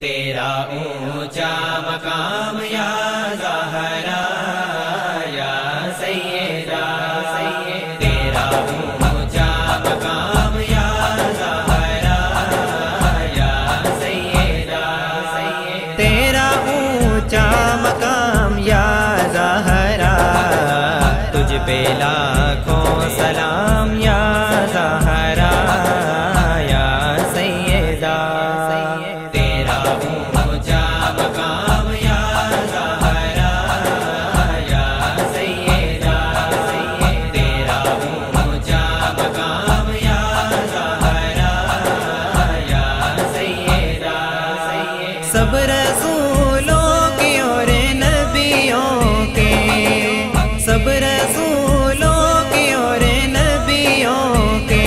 तेरा ऊंचा मकाम या ज़हरा या सैयदा, तेरा ऊंचा मकाम या ज़हरा या सैयदा, तेरा ऊंचा मकाम या ज़हरा, तुझ पे लाखों सलाम या ज़हरा या सैयदा। सब रसूलों की और नबियों के, सब रसूलों की और नबियों के,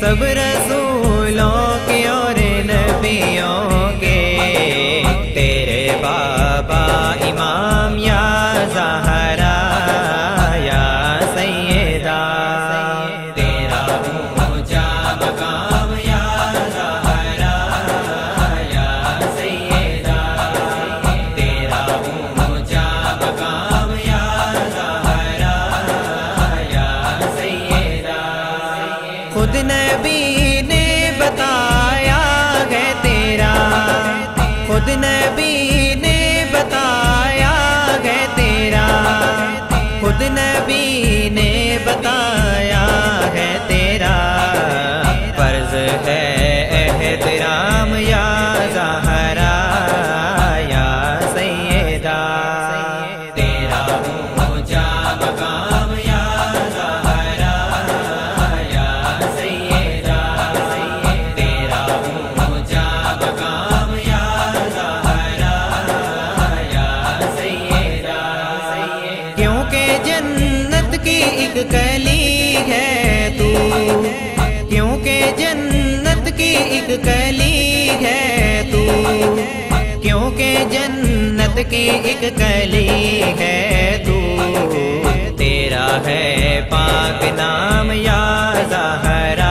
सब रसूलों की और नबियों के, तेरे बाबा इमाम या ज़हरा या सैयदा, तेरा ऊंचा मकाम या खुद नबी ने बताया है तेरा, खुद नबी ने बताया है तेरा, खुद नबी ने बताया है तेरा, फर्ज है एहतराम या ज़हरा या सैयदा, तेरा ऊंचा मकाम या एक कली है तू, क्योंकि जन्नत की एक कली है तू, क्योंकि जन्नत की एक कली है तू, तेरा है पाक नाम या ज़हरा।